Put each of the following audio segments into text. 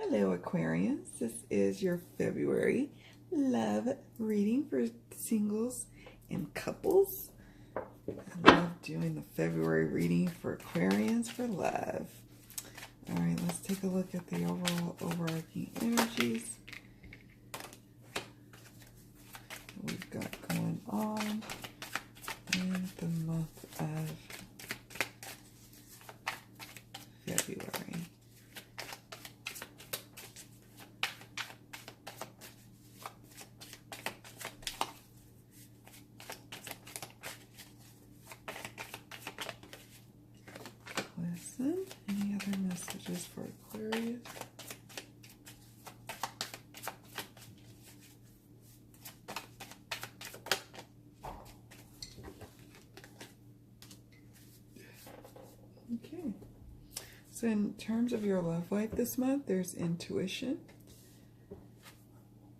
Hello Aquarius, this is your February love reading for singles and couples. I love doing the February reading for Aquarians for love. Alright, let's take a look at the overarching energies we've got going on in the month of February. Listen, any other messages for Aquarius? Okay, so in terms of your love life this month, there's intuition,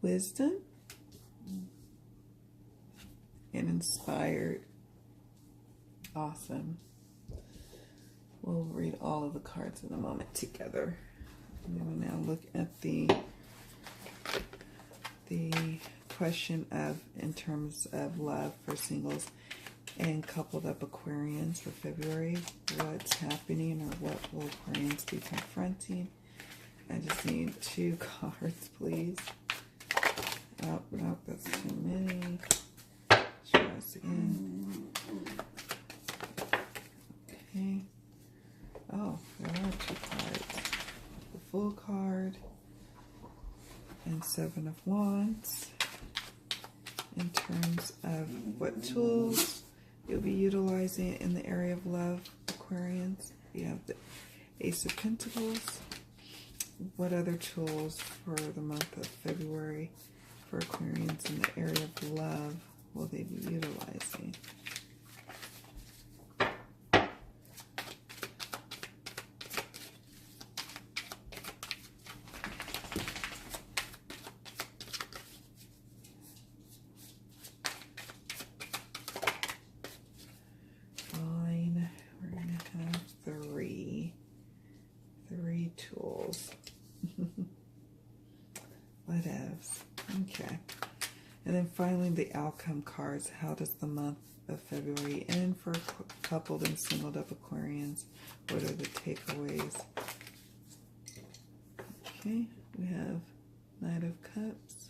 wisdom, and inspired. Awesome. We'll read all of the cards in a moment together. I'm going to now look at the question of, in terms of love for singles and coupled up Aquarians for February. What's happening, or what will Aquarians be confronting? I just need 2 cards, please. Oh, no, that's too many. Let's try this again. Okay. Oh, there are 2 cards. The Fool card and 7 of Wands. In terms of what tools you'll be utilizing in the area of love, Aquarians. You have the Ace of Pentacles. What other tools for the month of February for Aquarians in the area of love will they be utilizing? Tools. Whatevs. Okay. And then finally the outcome cards. How does the month of February end for coupled and singled up Aquarians? What are the takeaways? Okay. We have Knight of Cups.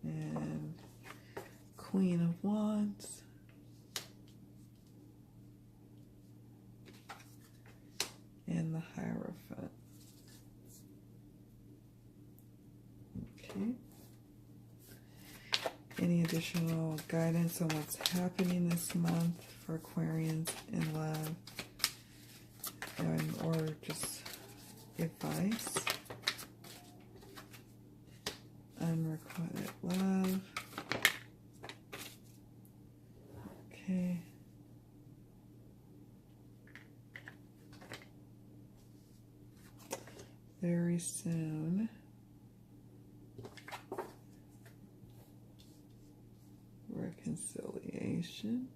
And Queen of Wands. And the Hierophant. Okay. Any additional guidance on what's happening this month for Aquarians in love? Or just advice? Unrequited love. Okay. Very soon. Reconciliation.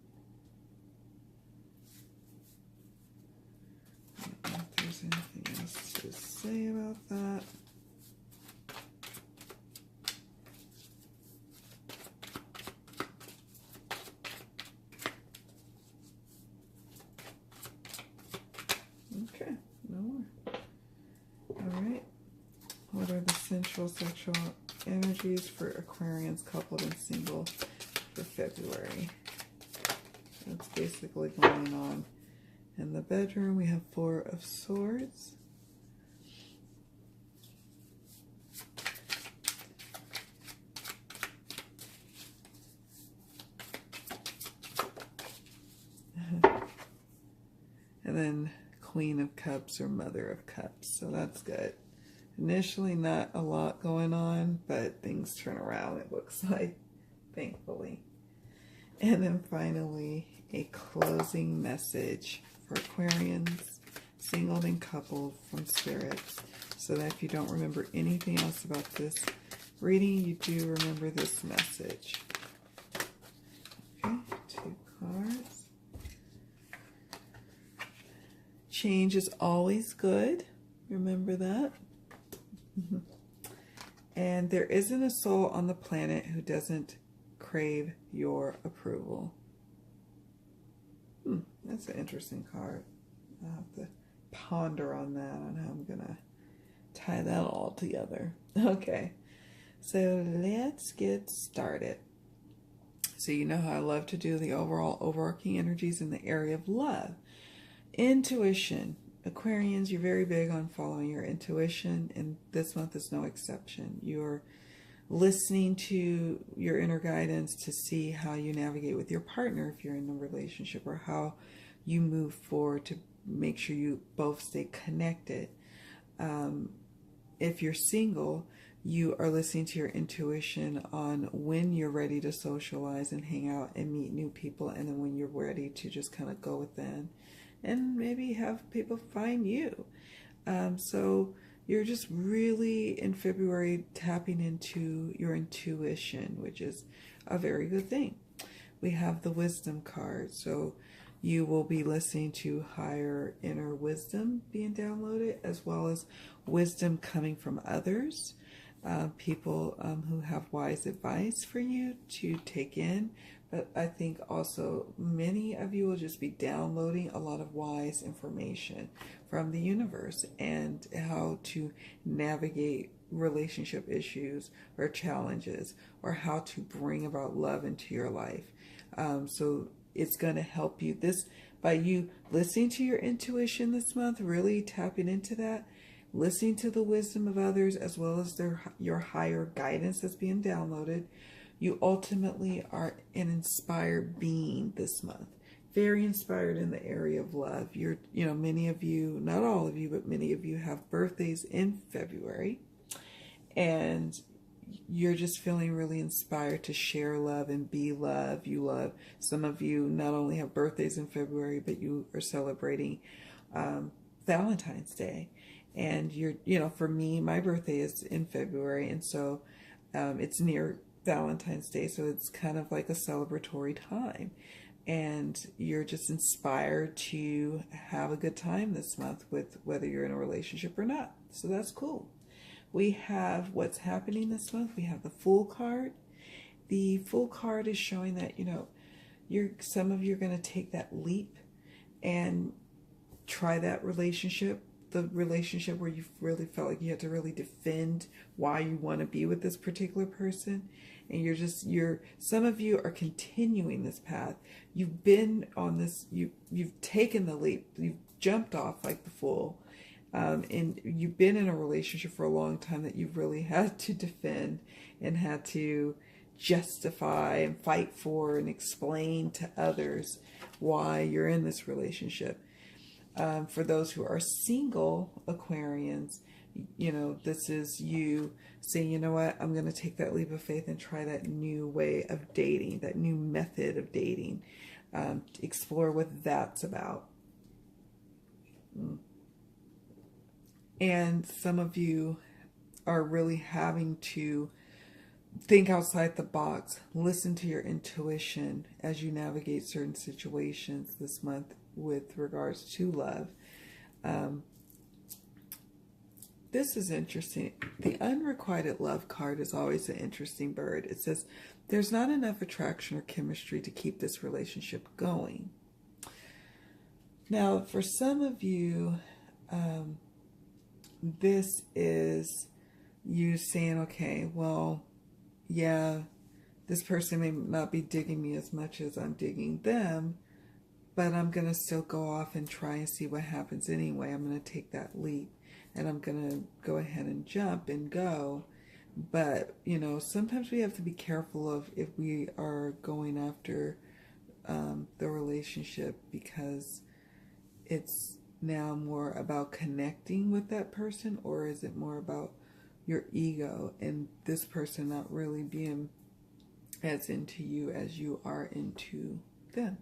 I don't know if there's anything else to say about that. Okay, no more. Alright, what are the sensual sexual energies for Aquarians coupled and single for February? That's basically going on. In the bedroom, we have 4 of Swords. And then Queen of Cups or Mother of Cups, so that's good. Initially not a lot going on, but things turn around, it looks like, thankfully. And then finally, a closing message for Aquarians, singled and coupled from spirits, so that if you don't remember anything else about this reading, you do remember this message. Okay, 2 cards. change is always good. Remember that. And there isn't a soul on the planet who doesn't crave your approval. That's an interesting card. I'll have to ponder on that, on how I'm going to tie that all together. Okay, so let's get started. So you know how I love to do the overall overarching energies in the area of love. Intuition. Aquarians, you're very big on following your intuition, and this month is no exception. You're listening to your inner guidance to see how you navigate with your partner if you're in a relationship, or how you move forward to make sure you both stay connected. If you're single, you are listening to your intuition on when you're ready to socialize and hang out and meet new people, and then when you're ready to just kind of go within and maybe have people find you. So you're just really in February tapping into your intuition, which is a very good thing. We have the wisdom card. So you will be listening to higher inner wisdom being downloaded, as well as wisdom coming from others, people who have wise advice for you to take in. But I think also many of you will just be downloading a lot of wise information from the universe and how to navigate relationship issues or challenges, or how to bring about love into your life. So it's going to help you by you listening to your intuition this month, really tapping into that, listening to the wisdom of others, as well as your higher guidance that's being downloaded. You ultimately are an inspired being this month. Very inspired in the area of love. Many of you, not all of you, but many of you have birthdays in February. And you're just feeling really inspired to share love and be love. You love. Some of you not only have birthdays in February, but you are celebrating Valentine's Day. And for me, my birthday is in February. And so it's near Valentine's Day, so it's kind of like a celebratory time, and you're just inspired to have a good time this month, with whether you're in a relationship or not. So that's cool. We have what's happening this month. We have the Fool card. The Fool card is showing that some of you are going to take that leap and try that relationship. The relationship where you really felt like you had to really defend why you want to be with this particular person. And some of you are continuing this path. You've been on this, you've taken the leap, you've jumped off like the Fool. And you've been in a relationship for a long time that you've really had to defend and had to justify and fight for and explain to others why you're in this relationship. For those who are single Aquarians, this is you saying, you know what, I'm going to take that leap of faith and try that new way of dating, that new method of dating, explore what that's about. And some of you are really having to think outside the box, listen to your intuition as you navigate certain situations this month with regards to love. This is interesting. The unrequited love card is always an interesting bird. It says, there's not enough attraction or chemistry to keep this relationship going. Now, for some of you, this is you saying, okay, well, yeah, this person may not be digging me as much as I'm digging them, but I'm going to still go off and try and see what happens anyway. I'm going to take that leap, and I'm going to go ahead and jump and go. But, sometimes we have to be careful of if we are going after the relationship, because it's now more about connecting with that person, or is it more about your ego and this person not really being as into you as you are into them?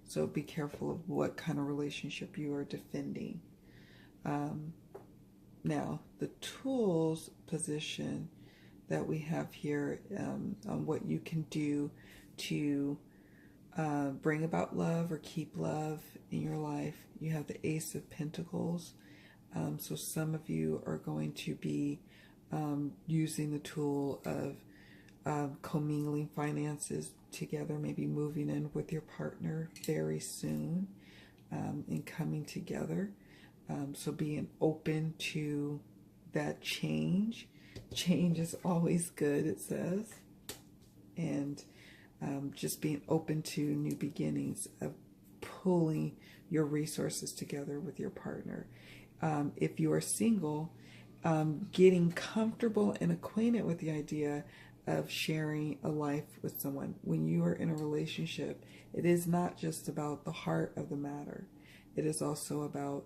So be careful of what kind of relationship you are defending. Now, the tools position that we have here on what you can do to bring about love or keep love in your life. You have the Ace of Pentacles. So some of you are going to be using the tool of commingling finances together, maybe moving in with your partner very soon, and coming together. So being open to that change. Change is always good, it says. And just being open to new beginnings, of pulling your resources together with your partner. If you are single, getting comfortable and acquainted with the idea of sharing a life with someone. When you are in a relationship, it is not just about the heart of the matter. It is also about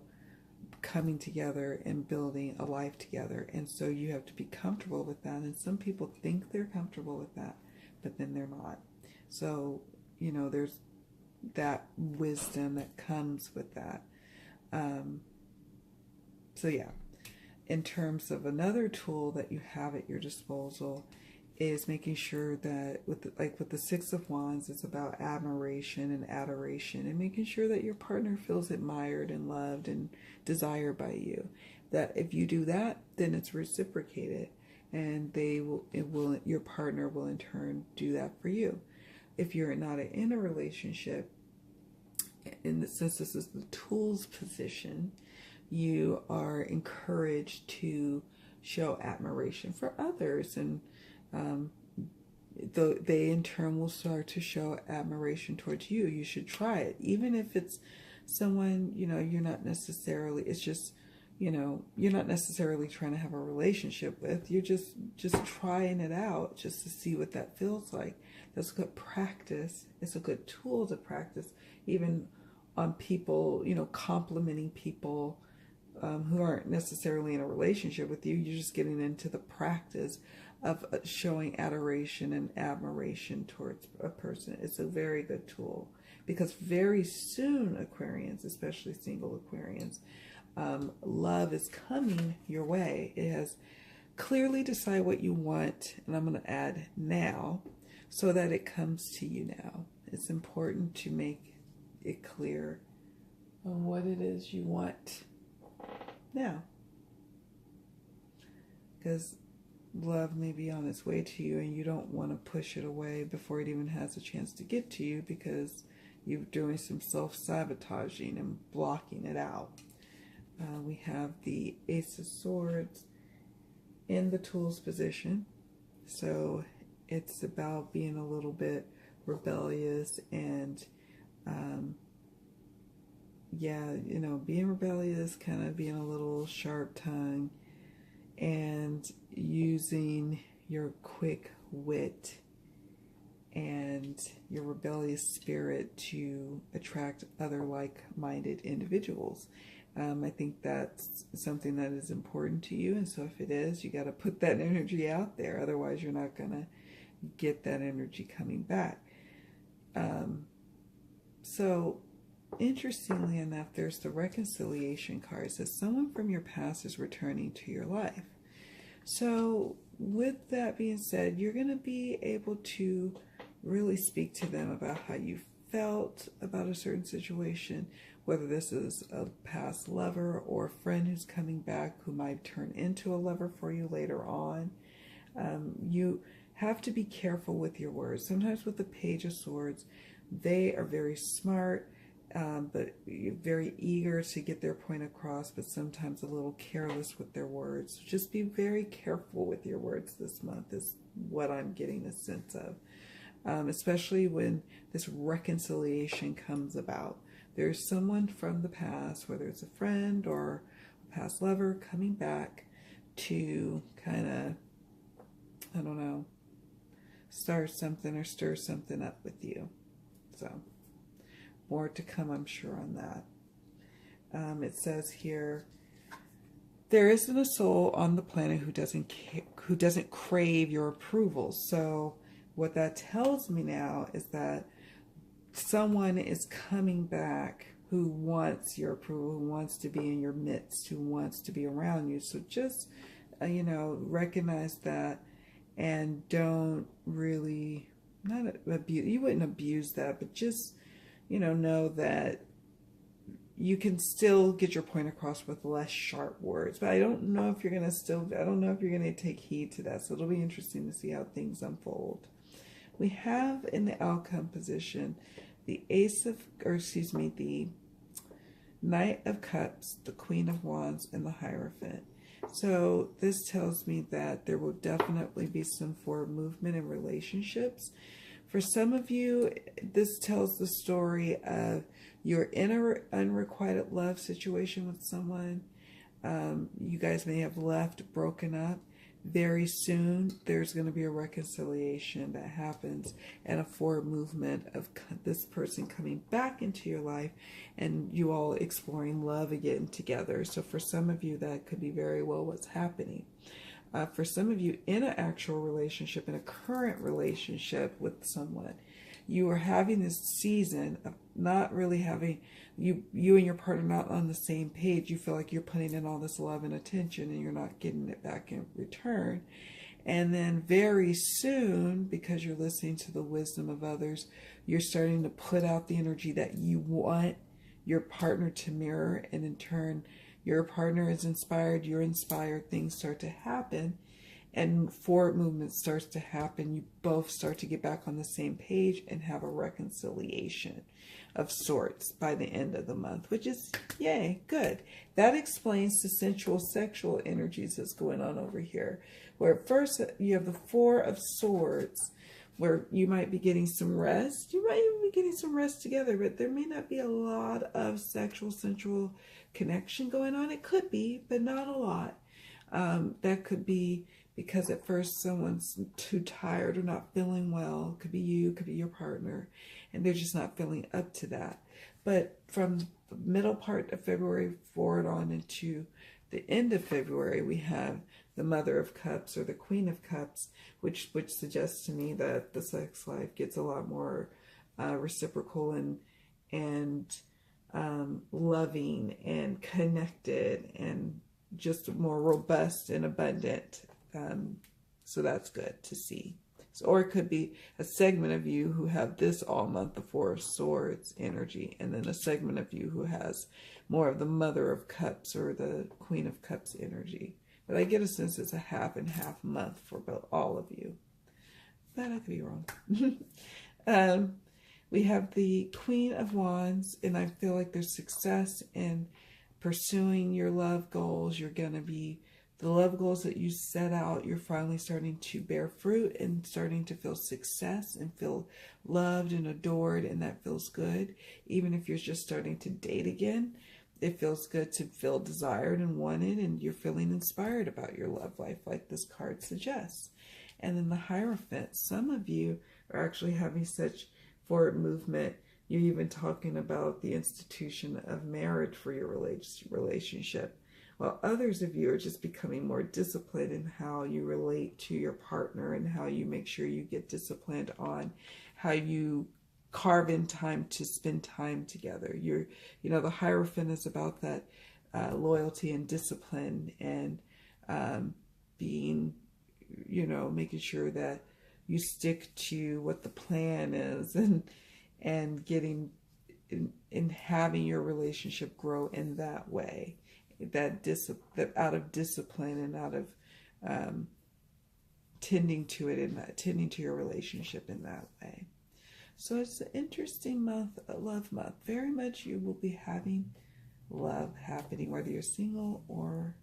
coming together and building a life together. And so you have to be comfortable with that. And some people think they're comfortable with that, but then they're not. So, you know, there's that wisdom that comes with that. So yeah, in terms of another tool that you have at your disposal is making sure that with the Six of Wands, it's about admiration and adoration, and making sure that your partner feels admired and loved and desired by you. That if you do that, then it's reciprocated, and your partner will in turn do that for you. If you're not in a relationship, since this is the tools position, you are encouraged to show admiration for others, and they in turn will start to show admiration towards you. You should try it, even if it's someone, you know, you're not necessarily, it's just, you know, you're not necessarily trying to have a relationship with. You're just trying it out just to see what that feels like. That's good practice. It's a good tool to practice, even on people, you know, complimenting people who aren't necessarily in a relationship with you. You're just getting into the practice of showing adoration and admiration towards a person. It's a very good tool, because very soon, Aquarians, especially single Aquarians, love is coming your way. It has clearly decide what you want, and I'm going to add now, so that it comes to you now. It's important to make it clear on what it is you want now, because love may be on its way to you, and you don't want to push it away before it even has a chance to get to you, because you're doing some self-sabotaging and blocking it out. We have the Ace of Swords in the tools position, so it's about being a little bit rebellious and yeah, you know, being rebellious, kind of being a little sharp tongue, and using your quick wit and your rebellious spirit to attract other like-minded individuals. I think that's something that is important to you, and so if it is, you got to put that energy out there. Otherwise, you're not going to get that energy coming back. So interestingly enough, there's the reconciliation card. It says someone from your past is returning to your life. So with that being said, you're going to be able to really speak to them about how you felt about a certain situation, whether this is a past lover or a friend who's coming back who might turn into a lover for you later on. You have to be careful with your words. Sometimes with the Page of Swords, they are very smart, but very eager to get their point across, but sometimes a little careless with their words. Just be very careful with your words this month is what I'm getting a sense of. Especially when this reconciliation comes about. There's someone from the past, whether it's a friend or a past lover, coming back to kind of, I don't know, start something or stir something up with you. So more to come, I'm sure, on that. It says here, there isn't a soul on the planet who doesn't crave your approval. So what that tells me now is that someone is coming back who wants your approval, who wants to be in your midst, who wants to be around you. So just, you know, recognize that, and don't really not abuse, you wouldn't abuse that, but just, know that you can still get your point across with less sharp words. But I don't know if you're going to I don't know if you're going to take heed to that. So it'll be interesting to see how things unfold. We have in the outcome position the the Knight of Cups, the Queen of Wands, and the Hierophant. So this tells me that there will definitely be some forward movement in relationships. For some of you, this tells the story of you're in an unrequited love situation with someone. You guys may have left, broken up. Very soon, there's going to be a reconciliation that happens and a forward movement of this person coming back into your life and you all exploring love again together. So for some of you, that could be very well what's happening. For some of you in an actual relationship, in a current relationship with someone, you are having this season of not really having, you and your partner not on the same page. You feel like you're putting in all this love and attention and you're not getting it back in return. And then very soon, because you're listening to the wisdom of others, you're starting to put out the energy that you want your partner to mirror. And in turn, your partner is inspired, you're inspired, things start to happen. And forward movement starts to happen. You both start to get back on the same page and have a reconciliation of sorts by the end of the month, which is, yay, good. That explains the sensual sexual energies that's going on over here. Where at first you have the Four of Swords, where you might be getting some rest. You might even be getting some rest together, but there may not be a lot of sexual, sensual connection going on. It could be, but not a lot. That could be because at first someone's too tired or not feeling well. It could be you, could be your partner, and they're just not feeling up to that. But from the middle part of February forward on into the end of February, we have the Mother of Cups or the Queen of Cups, which suggests to me that the sex life gets a lot more reciprocal and loving and connected and just more robust and abundant. So that's good to see. So, or it could be a segment of you who have this all month, the Four of Swords energy, and then a segment of you who has more of the Mother of Cups or the Queen of Cups energy. But I get a sense it's a half and half month for all of you. But I could be wrong. We have the Queen of Wands, and I feel like there's success in pursuing your love goals. You're going to be, the love goals that you set out, you're finally starting to bear fruit and starting to feel success and feel loved and adored, and that feels good. Even if you're just starting to date again, it feels good to feel desired and wanted, and you're feeling inspired about your love life like this card suggests. And then the Hierophant, some of you are actually having such forward movement. You're even talking about the institution of marriage for your relationship, while others of you are just becoming more disciplined in how you relate to your partner and how you make sure you get disciplined on how you carve in time to spend time together. The Hierophant is about that loyalty and discipline and being, making sure that you stick to what the plan is and getting in having your relationship grow in that way, that out of discipline and out of tending to it and tending to your relationship in that way. So it's an interesting month, a love month. Very much you will be having love happening, whether you're single or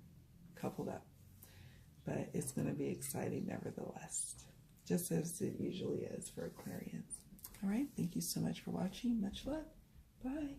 coupled up. But it's going to be exciting nevertheless, just as it usually is for Aquarians. All right, thank you so much for watching. Much love. Bye.